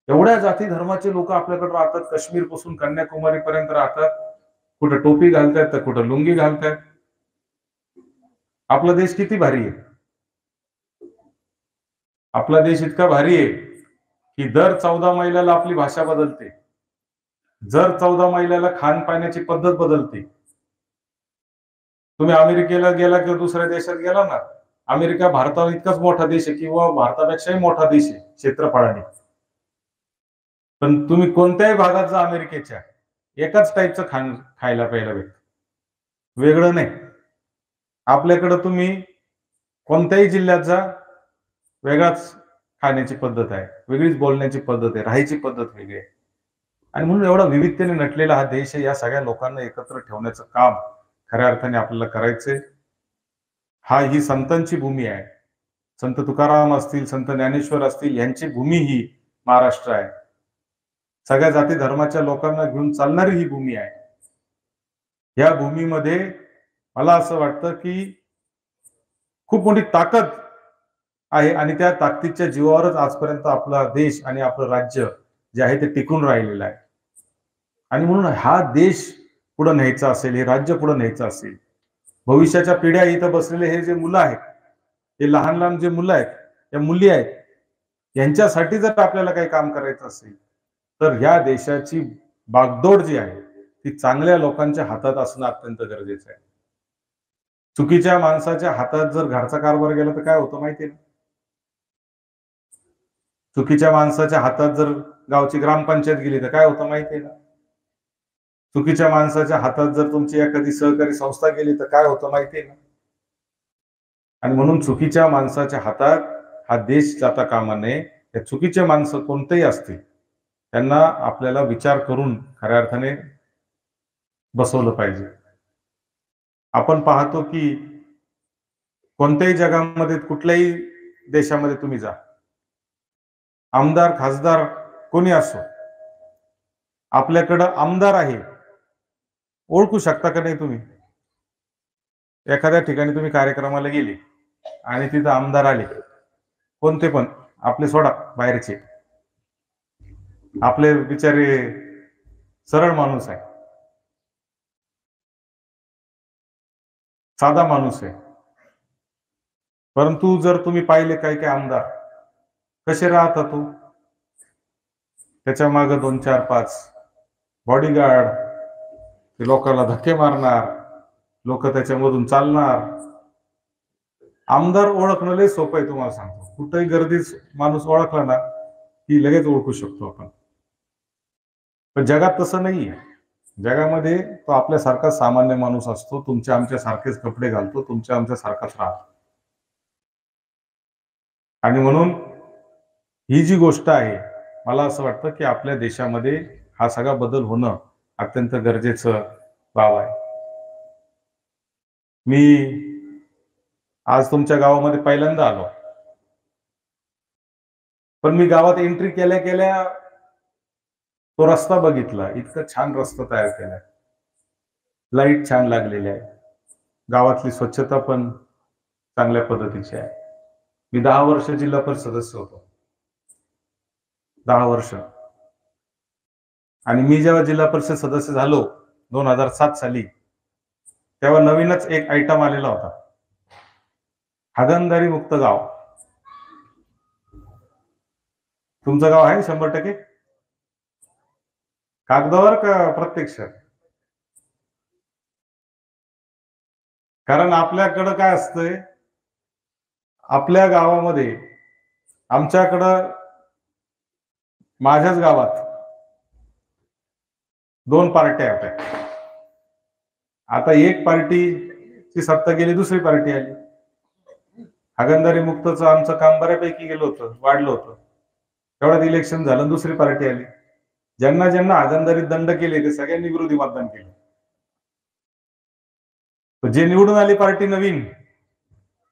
एवढ्या जाती धर्माचे लोक आपल्याकडे राहतात, काश्मीर पासून कन्याकुमारी पर्यंत राहतात. कुठं टोपी घालतायत तर कुठं लुंगी घालतायत. आपला देश किती भारी आहे. आपला देश इतका भारी आहे की दर 14 मैलाला आपली भाषा बदलते, दर 14 मैलाला खान पाण्याची पद्धत बदलते. तुम्ही अमेरिकेला गेला किंवा दुसऱ्या देशात गेला ना, अमेरिका भारतावर इतकाच मोठा देश आहे किंवा भारतापेक्षाही मोठा देश आहे क्षेत्रफळाने, पण तुम्ही कोणत्याही भागात जा अमेरिकेच्या एकाच टाईपचं खायला प्यायला भेटतं, वेगळं नाही. आपल्याकडं तुम्ही कोणत्याही जिल्ह्यात जा वेगळाच खाण्याची पद्धत आहे, वेगळीच बोलण्याची पद्धत आहे, राहायची पद्धत वेगळी आहे. आणि म्हणून एवढा विविधतेने नटलेला हा देश आहे. या सगळ्या लोकांना एकत्र ठेवण्याचं काम खऱ्या अर्थाने आपल्याला करायचंय. ही संतांची भूमी आहे. संत तुकाराम असतील, संत ज्ञानेश्वर असतील, यांची भूमी ही महाराष्ट्र आहे. सगळ्या जाती धर्माच्या लोकांना घेऊन चालणारी ही भूमी आहे. या भूमीमध्ये मला असं वाटतं की खूप मोठी ताकद आहे आणि त्या ताकदीच्या जीवावरच आजपर्यंत आपला देश आणि आपलं राज्य जे आहे ते टिकून राहिलेलं आहे. आणि म्हणून हा देश पुढे न्यायचा असेल, हे राज्य पुढे न्यायचं असेल, भविष्याच्या पिढ्या इथं बसलेले हे जे मुलं आहेत, हे लहान लहान जे मुलं आहेत, या मुली आहेत, यांच्यासाठी जर आपल्याला काही काम करायचं असेल तर ह्या देशाची बागडोर जी आहे ती चांगल्या लोकांच्या हातात असणं अत्यंत गरजेचं आहे. चुकीच्या माणसाच्या हातात जर घरचा कारभार गेला तर काय होतं माहिती आहे. चुकीच्या माणसाच्या हातात जर गावची ग्रामपंचायत गेली तर काय होतं माहिती आहे ना? चुकीच्या माणसाच्या हातात जर तुमची एखादी सहकारी संस्था गेली तर काय होतं माहिती आहे ना? आणि म्हणून चुकीच्या माणसाच्या हातात हा देश जाता कामा नये. त्या चुकीचे माणसं कोणतेही असतील त्यांना आपल्याला विचार करून खऱ्या अर्थाने बसवलं पाहिजे. आपण पाहतो की कोणत्याही जगामध्ये कुठल्याही देशामध्ये तुम्ही जा, आमदार खासदार कोणी असो, आपल्याकडं आमदार आहे ओळखू शकता का नाही तुम्ही? एखाद्या ठिकाणी तुम्ही कार्यक्रमाला गेले आणि तिथं आमदार आले, कोणते पण, आपले सोडा बाहेरचे, आपले बिचारे सरळ माणूस आहे, साधा माणूस आहे, परंतु जर तुम्ही पाहिले काही काही आमदार कसे राहतात, तो त्याच्या मागे 2 4 5 बॉडीगार्ड, ते लोकांना धक्के मारणार, लोक त्याच्यामधून चालणार. आमदार ओळखणं लय सोपं आहे, तुम्हाला सांगतो. कुठेही गर्दीत माणूस ओळखला ना की लगेच ओळखू शकतो आपण. पण जगात तसं नाहीये. जगामध्ये तो आपल्यासारखा सामान्य माणूस असतो, तुमच्या आमच्या सारखेच कपडे घालतो, तुमच्या आमच्या सारखाच राहतो. आणि म्हणून ही जी गोष्ट आहे, मला असं वाटतं की आपल्या देशामध्ये हा सगळा बदल होणं अत्यंत गरजेचं बाब आहे. मी आज तुमच्या गावामध्ये पहिल्यांदा आलो, पण मी गावात एंट्री केल्या केल्या तो रस्ता बघितला. इतका छान रस्ता तयार केलाय, लाईट छान लागलेली आहे, गावातली स्वच्छता पण चांगल्या पद्धतीची आहे. मी 10 वर्ष जिल्हा परिषद सदस्य होतो, 10 वर्ष. आणि मी जेव्हा जिल्हा परिषद सदस्य झालो 2007 साली, तेव्हा नवीनच एक आयटम आलेला होता, हागणदारी मुक्त गाव. तुमचं गाव आहे 100%? कागदावर का प्रत्यक्ष? कारण आपल्याकडं काय असतंय, आपल्या गावामध्ये, आमच्याकडं माझ्याच गावात 2 पार्ट्या होत्या. आता एक पार्टीची सत्ता गेली, दुसरी पार्टी आली. हागणदारी मुक्तचं आमचं काम बऱ्यापैकी गेलं होतं, वाढलं होतं. तेवढ्यात इलेक्शन झालं, दुसरी पार्टी आली. ज्यांना ज्यांना हागणदारीत दंड केले ते सगळ्यांनी विरोधी मतदान केलं. जे निवडून आली पार्टी नवीन,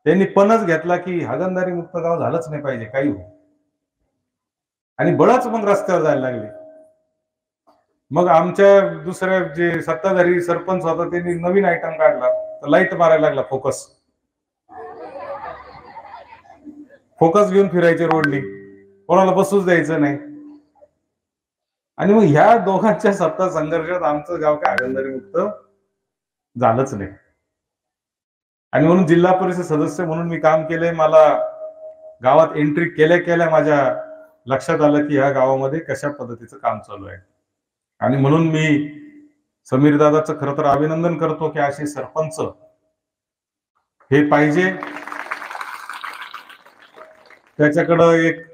त्यांनी पणच घेतला की हागणदारी मुक्त गाव झालंच नाही पाहिजे काही हो, आणि बळच मग रस्त्यावर जायला लागले. मग आमच्या दुसऱ्या जे सत्ताधारी सरपंच होता त्यांनी नवीन आयटम काढला, तर लाईट मारायला लागला, फोकस घेऊन फिरायचे रोडनी, कोणाला बसूच द्यायचं नाही. आणि मग ह्या दोघांच्या सत्ता संघर्षात आमचं गाव काय हागणदारी मुक्त झालंच नाही. आणि म्हणून जिल्हा परिषद सदस्य म्हणून मी काम केलंय. मला गावात एंट्री केल्या केल्या माझ्या लक्षात आलं की ह्या गावामध्ये कशा पद्धतीचं काम चालू आहे. आणि म्हणून मी समीर दादाचं खरं तर अभिनंदन करतो की असे सरपंच हे पाहिजे. त्याच्याकडं एक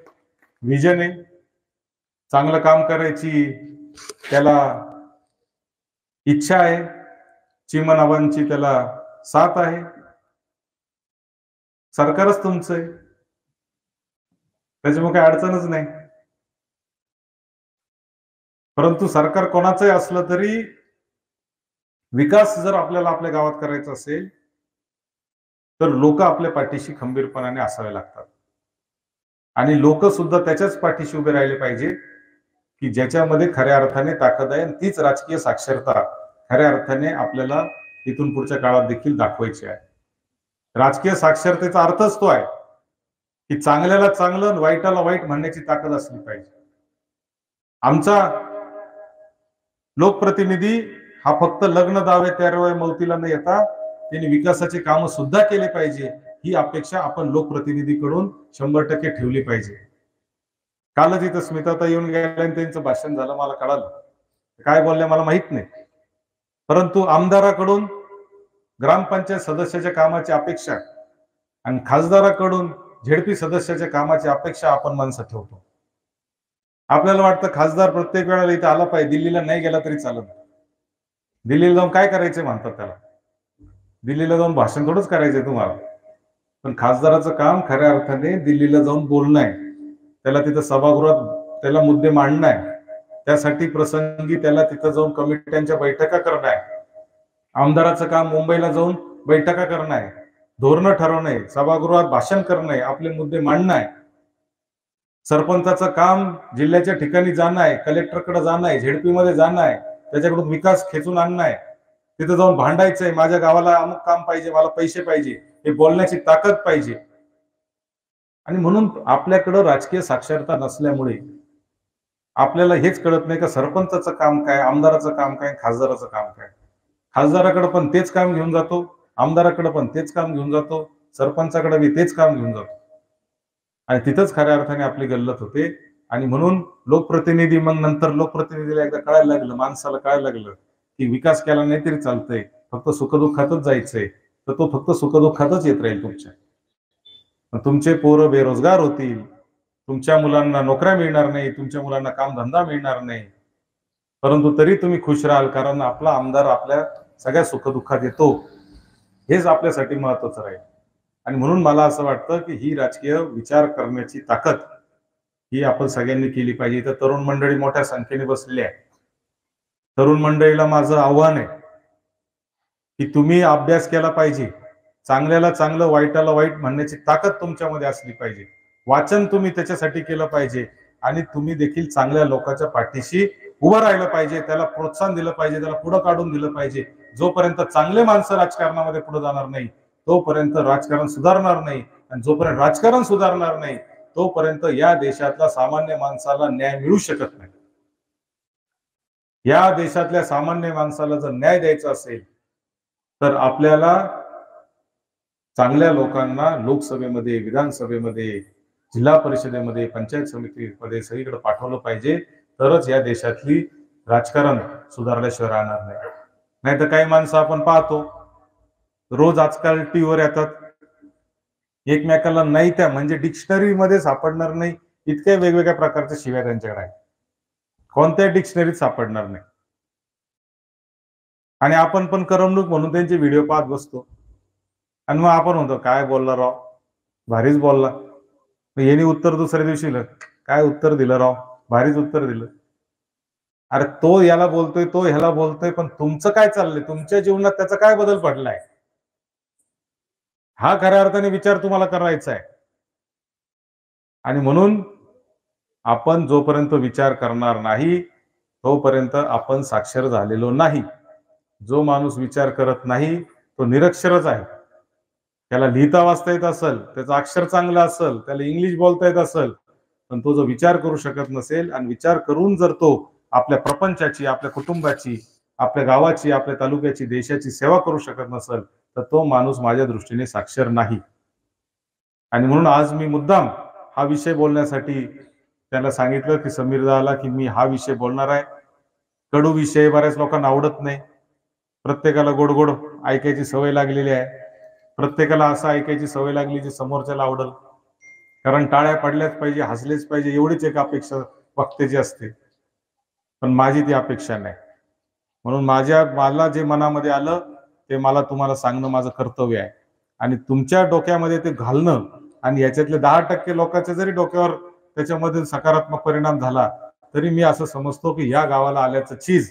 विजन आहे, चांगलं काम करायची त्याला इच्छा आहे, चिमणाबांची त्याला साथ आहे. सरकारच तुमचं आहे, त्याच्यामुळे काही अडचणच नाही. परंतु सरकार कोणाचंही असलं तरी विकास जर आपल्याला आपल्या गावात करायचा असेल तर लोक आपल्या पाठीशी खंबीरपणाने असावे लागतात. आणि लोक सुद्धा त्याच्याच पाठीशी उभे राहिले पाहिजे की ज्याच्यामध्ये खऱ्या अर्थाने ताकद आहे. तीच राजकीय साक्षरता खऱ्या अर्थाने आपल्याला इथून पुढच्या काळात देखील दाखवायची आहे. राजकीय साक्षरतेचा अर्थच तो आहे की चांगल्याला चांगलं, वाईटाला वाईट म्हणण्याची ताकद असली पाहिजे. आमचा लोकप्रतिनिधी हा फक्त लग्न दावे त्यावे मौतीला न येता त्यांनी विकासाचे काम सुद्धा केले पाहिजे, ही अपेक्षा आपण लोकप्रतिनिधीकडून 100% ठेवली पाहिजे. कालच इथं स्मिताताई येऊन गेल्या आणि त्यांचं भाषण झालं, मला कळालं काय बोलल्या मला माहित नाही. परंतु आमदाराकडून ग्रामपंचायत सदस्याच्या कामाची अपेक्षा आणि खासदाराकडून झेडपी सदस्याच्या कामाची अपेक्षा आपण माणसं ठेवतो. आपल्याला वाटतं खासदार प्रत्येक वेळेला इथे आला पाहिजे, दिल्लीला नाही गेला तरी चालत. दिल्लीला जाऊन काय करायचंय म्हणतात त्याला? दिल्लीला जाऊन भाषण थोडंच करायचंय तुम्हाला. पण खासदाराचं काम खऱ्या अर्थाने दिल्लीला जाऊन बोलणं आहे, त्याला तिथं सभागृहात त्याला मुद्दे मांडणं आहे, त्यासाठी प्रसंगी त्याला तिथं जाऊन कमिट्यांच्या बैठका करणं आहे. आमदाराचं काम मुंबईला जाऊन बैठका करणं आहे, धोरणं ठरवणं आहे, सभागृहात भाषण करणं आहे, आपले मुद्दे मांडणं आहे. सरपंचाचं काम जिल्ह्याच्या ठिकाणी जाणं आहे, कलेक्टरकडे जाणं आहे, झेडपी मध्ये जाणं आहे, त्याच्याकडून विकास खेचून आणणं आहे, तिथं जाऊन भांडायचंय, माझ्या गावाला अमुक काम पाहिजे, मला पैसे पाहिजे, हे बोलण्याची ताकद पाहिजे. आणि म्हणून आपल्याकडं राजकीय साक्षरता नसल्यामुळे आपल्याला हेच कळत नाही का सरपंचाचं काम काय, आमदाराचं काम काय, खासदाराचं काम काय. खासदाराकडे पण तेच काम घेऊन जातो, आमदाराकडे पण तेच काम घेऊन जातो, सरपंचाकडे बी तेच काम घेऊन जातो. आणि तिथंच खऱ्या अर्थाने आपली गल्लत होते. आणि म्हणून लोकप्रतिनिधी, मग नंतर लोकप्रतिनिधीला एकदा कळायला लागलं, माणसाला कळायला लागलं की विकास केला नाही तरी चालतंय, फक्त सुखदुःखातच जायचंय, तर तो फक्त सुखदुःखातच येत राहील तुमच्या. तुमचे पोरं बेरोजगार होतील, तुमच्या मुलांना नोकऱ्या मिळणार नाही, तुमच्या मुलांना कामधंदा मिळणार नाही, परंतु तरी तुम्ही खुश राहाल, कारण आपला आमदार आपल्या सगळ्या सुखदुःखात येतो. हेच आपल्यासाठी महत्वाचं राहील. आणि म्हणून मला असं वाटतं की ही राजकीय विचार करण्याची ताकद ही आपण सगळ्यांनी केली पाहिजे. इथं तरुण मंडळी मोठ्या संख्येने बसलेली आहे. तरुण मंडळीला माझं आव्हान आहे की तुम्ही अभ्यास केला पाहिजे, चांगल्याला चांगलं, वाईटाला वाईट म्हणण्याची ताकद तुमच्यामध्ये असली पाहिजे. वाचन तुम्ही त्याच्यासाठी केलं पाहिजे आणि तुम्ही देखील चांगल्या लोकांच्या पाठीशी उभं राहिलं पाहिजे, त्याला प्रोत्साहन दिलं पाहिजे, त्याला पुढे काढून दिलं पाहिजे. जोपर्यंत चांगले माणसं राजकारणामध्ये पुढे जाणार नाही तोपर्यंत राजकारण सुधारणार नाही, आणि जोपर्यंत राजकारण सुधारणार नाही तोपर्यंत या देशातल्या सामान्य माणसाला न्याय मिळू शकत नाही. या देशातल्या सामान्य माणसाला जर न्याय द्यायचा असेल तर आपल्याला चांगल्या लोकांना लोकसभेमध्ये, विधानसभेमध्ये, जिल्हा परिषदेमध्ये, पंचायत समितीमध्ये सगळीकडे पाठवलं पाहिजे, तरच या देशातली राजकारण सुधारल्याशिवाय राहणार नाही. नाही तर काही माणसं आपण पाहतो रोज आजकाल टीव्हीवर येतात, एकमेकाला नाही त्या म्हणजे डिक्शनरी मध्ये सापडणार नाही इतक्या वेगवेगळ्या प्रकारच्या शिव्या त्यांच्याकडे आहेत, कोणत्या डिक्शनरीत सापडणार नाही. आणि आपण पण करमणूक म्हणून त्यांचे व्हिडिओ पाहत बसतो आणि मग आपण म्हणतो काय बोलला राव, भारीच बोलला. यांनी उत्तर दुसऱ्या दिवशी काय उत्तर दिलं राव, भारीच उत्तर दिलं. अरे तो याला बोलतोय, तो ह्याला बोलतोय, पण तुमचं काय चाललंय, तुमच्या जीवनात त्याचा काय बदल पडलाय, हा खऱ्या अर्थाने विचार तुम्हाला करायचा आहे. आणि म्हणून आपण जोपर्यंत विचार करणार नाही तोपर्यंत आपण साक्षर झालेलो नाही. जो माणूस विचार करत नाही तो निरक्षरच आहे. त्याला लिहिता वाचता येत असेल, त्याचं अक्षर चांगलं असेल, त्याला इंग्लिश बोलता येत असेल, पण तो जो विचार करू शकत नसेल आणि विचार करून जर तो आपल्या प्रपंचाची, आपल्या कुटुंबाची, आपल्या गावाची, आपल्या तालुक्याची, देशाची सेवा करू शकत नसेल तर तो माणूस माझ्या दृष्टीने साक्षर नाही. आणि म्हणून आज मी मुद्दाम हा विषय बोलण्यासाठी त्याला सांगितलं की समीर दाला की मी हा विषय बोलणार आहे. कडू विषय बऱ्याच लोकांना आवडत नाही, प्रत्येकाला गोड गोड ऐकायची सवय लागलेली आहे, प्रत्येकाला असं ऐकायची सवय लागली जी समोरच्याला आवडल, कारण टाळ्या पडल्याच पाहिजे, हसलेच पाहिजे, एवढीच एक अपेक्षा वक्त्याची असते. पण माझी ती अपेक्षा नाही. म्हणून मला जे मनामध्ये आलं ते मला तुम्हाला सांगणं माझं कर्तव्य आहे. आणि तुमच्या डोक्यामध्ये ते घालणं आणि याच्यातले 10% लोकांच्या जरी डोक्यावर त्याच्यामध्ये सकारात्मक परिणाम झाला तरी मी असं समजतो की या गावाला आल्याचं चीज,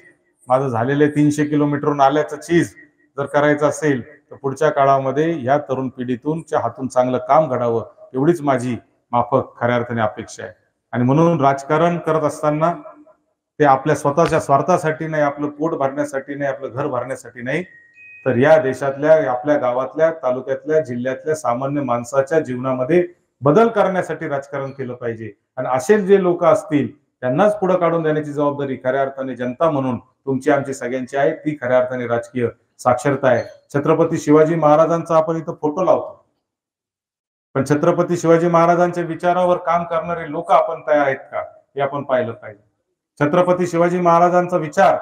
माझं झालेले 300 किलोमीटरहून आल्याचं चीज जर करायचं असेल तर पुढच्या काळामध्ये या तरुण पिढीतूनच्या हातून चांगलं काम घडावं एवढीच माझी माफक खऱ्या अर्थाने अपेक्षा आहे. आणि म्हणून राजकारण करत असताना ते आपल्या स्वतःच्या स्वार्थासाठी नाही, आपलं पोट भरण्यासाठी नाही, आपलं घर भरण्यासाठी नाही, तर या देशातल्या, आपल्या गावातल्या, तालुक्यातल्या, जिल्ह्यातल्या सामान्य माणसाच्या जीवनामध्ये बदल करण्यासाठी राजकारण केलं पाहिजे. आणि असे जे लोक असतील त्यांनाच पुढे काढून देण्याची जबाबदारी खऱ्या अर्थाने जनता म्हणून तुमची, आमची सगळ्यांची आहे. ती खऱ्या अर्थाने राजकीय साक्षरता आहे. छत्रपती शिवाजी महाराजांचा आपण इथं फोटो लावतो, पण छत्रपती शिवाजी महाराजांच्या विचारावर काम करणारे लोक आपण तयार आहेत का हे आपण पाहिलं पाहिजे. छत्रपती शिवाजी महाराजांचा विचार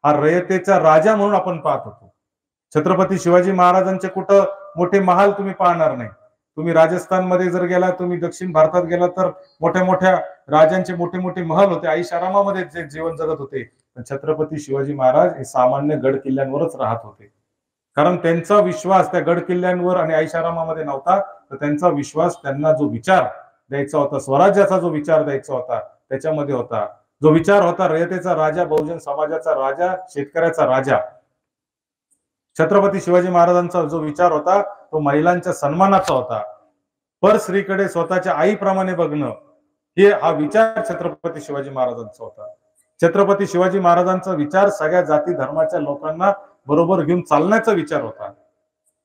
हा रयतेचा राजा म्हणून आपण पाहत होतो. छत्रपती शिवाजी महाराजांचे कुठं मोठे महाल तुम्ही पाहणार नाही, तुम्ही राजस्थानमध्ये जर गेला, तुम्ही दक्षिण भारतात गेला, तर मोठ्या मोठ्या राजांचे मोठे मोठे महल होते, ऐशारामामध्ये जे जीवन जगत होते. छत्रपती शिवाजी महाराज हे सामान्य गड किल्ल्यांवरच राहत होते, कारण त्यांचा विश्वास त्या गड किल्ल्यांवर आणि ऐशारामामध्ये नव्हता. तर त्यांचा विश्वास, त्यांना जो विचार द्यायचा होता, स्वराज्याचा जो विचार द्यायचा होता, त्याच्यामध्ये होता. जो विचार होता रयतेचा राजा, बहुजन समाजाचा राजा, शेतकऱ्याचा राजा. छत्रपती शिवाजी महाराजांचा जो विचार होता तो महिलांच्या सन्मानाचा होता. पर स्त्रीकडे स्वतःच्या आईप्रमाणे बघणं, हे हा विचार छत्रपती शिवाजी महाराजांचा होता. छत्रपती शिवाजी महाराजांचा विचार सगळ्या जाती धर्माच्या लोकांना बरोबर घेऊन चालण्याचा विचार होता.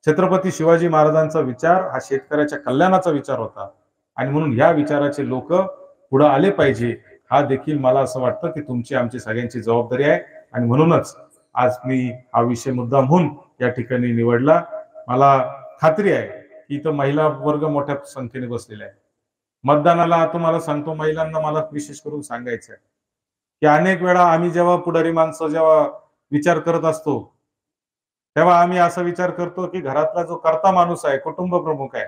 छत्रपती शिवाजी महाराजांचा विचार हा शेतकऱ्याच्या कल्याणाचा विचार होता. आणि म्हणून या विचाराचे लोक पुढे आले पाहिजे, हा देखील मला असं वाटतं की तुमची आमची सगळ्यांची जबाबदारी आहे. आणि म्हणूनच आज मी हा विषय मुद्दामहून या ठिकाणी निवडला. मला खात्री आहे की इथं महिला वर्ग मोठ्या संख्येने बसलेला आहे. मतदानाला तुम्हाला सांगतो, महिलांना मला विशेष करून सांगायचं आहे की अनेक वेळा आम्ही जेव्हा पुढारी माणसं जेव्हा विचार करत असतो, तेव्हा आम्ही असा विचार करतो की घरातला जो कर्ता माणूस आहे, कुटुंब प्रमुख आहे,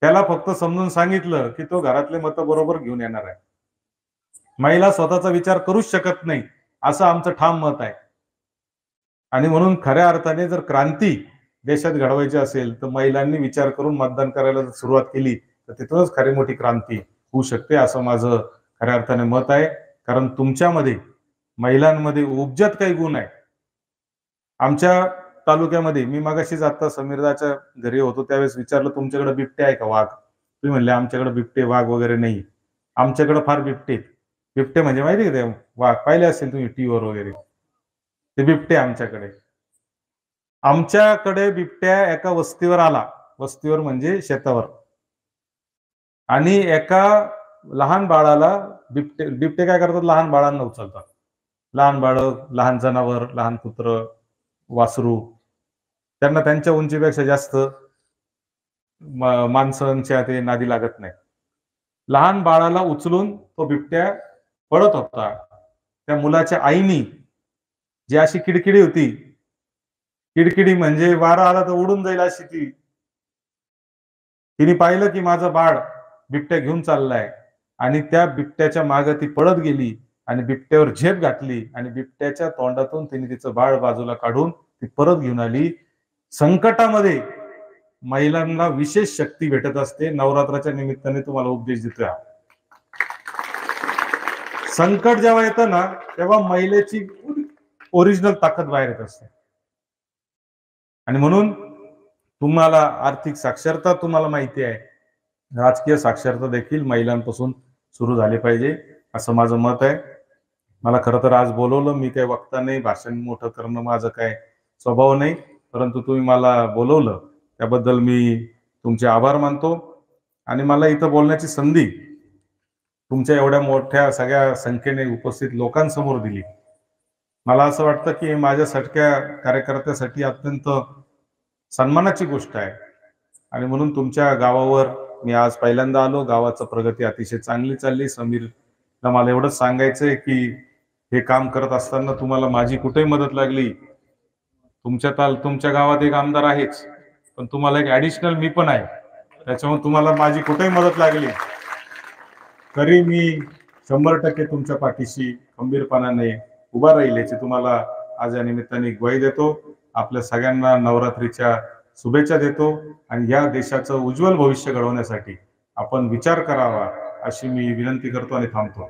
त्याला फक्त समजून सांगितलं की तो घरातले मत बरोबर घेऊन येणार आहे. महिला स्वतःचा विचार करूच शकत नाही, असं आमचं ठाम मत आहे. आणि म्हणून खऱ्या अर्थाने जर क्रांती देशात घडवायची असेल तर महिलांनी विचार करून मतदान करायला जर सुरुवात केली तर तिथूनच खरी मोठी क्रांती होऊ शकते, असं माझं खऱ्या अर्थाने मत आहे. कारण तुमच्यामध्ये, महिलांमध्ये उपजत काही गुण आहे. आमच्या तालुक्यामध्ये, मी मगाशीच आता समीरदाच्या घरी होतो त्यावेळेस विचारलं, तुमच्याकडे बिबटे आहे का, वाघ? तुम्ही म्हणले आमच्याकडे बिबटे वाघ वगैरे नाही. आमच्याकडे फार बिबटे. बिबटे म्हणजे माहिती का, ते वाघ पाहिले असेल तुम्ही टीव्हीवर वगैरे, ते बिबटे आमच्याकडे. आमच्याकडे बिबट्या एका वस्तीवर आला, वस्तीवर म्हणजे शेतावर, आणि एका लहान बाळाला बिबटे काय करतात, लहान बाळांना उचलतात. लहान बाळ, लहान जनावर, लहान कुत्र, वासरू, त्यांना त्यांच्या उंचीपेक्षा जास्त माणसांच्या ते नादी लागत नाही. लहान बाळाला उचलून तो बिबट्या पळत होता. त्या मुलाच्या आईनी, जी अशी किडकिडी होती, किडकिडी म्हणजे वारा आला तर उडून जाईल अशी ती, तिने पाहिलं की माझं बाळ बिबट्या घेऊन चाललाय, आणि त्या बिबट्याच्या मागे ती पळत गेली आणि बिबट्यावर झेप घातली आणि बिबट्याच्या तोंडातून तिने तिचं बाळ बाजूला काढून ती परत घेऊन आली. संकटामध्ये महिलांना विशेष शक्ती भेटत असते. नवरात्राच्या निमित्ताने तुम्हाला उपदेश देतोय. संकट जेव्हा येतं ना, तेव्हा महिलेची ओरिजिनल ताकद बाहेर येत असते. आणि म्हणून तुम्हाला आर्थिक साक्षरता, तुम्हाला माहिती आहे, राजकीय साक्षरता देखील महिलांपासून सुरू झाली पाहिजे, असं माझं मत आहे. मला खरं तर आज बोलवलं, मी काही वक्ता नाही, भाषण मोठं करणं माझं काय स्वभाव नाही, परंतु तुम्ही मला बोलवलं त्याबद्दल मी तुमचे आभार मानतो. आणि मला इथं बोलण्याची संधी तुमच्या एवढ्या मोठ्या सगळ्या संख्येने उपस्थित लोकांसमोर दिली. मला असं वाटतं की माझ्यासारख्या कार्यकर्त्यासाठी अत्यंत सन्मानाची गोष्ट आहे. आणि म्हणून तुमच्या गावावर मी आज पहिल्यांदा आलो. गावाची प्रगती अतिशय चांगली चालली. समीरला मला एवढंच सांगायचंय की हे काम करत असताना तुम्हाला माझी कुठेही मदत लागली, तुमच्या गावात एक आमदार आहेच, पण तुम्हाला एक ऍडिशनल मी पण आहे, त्याच्यामुळे तुम्हाला माझी कुठेही मदत लागली तरी मी 100% तुमच्या पाठीशी खंबीरपणाने उभा राहील, याची तुम्हाला आज या निमित्ताने ग्वाही देतो. आपल्या सगळ्यांना नवरात्रीच्या शुभेच्छा देतो. आणि या देशाचं उज्ज्वल भविष्य घडवण्यासाठी आपण विचार करावा, अशी मी विनंती करतो आणि थांबतो.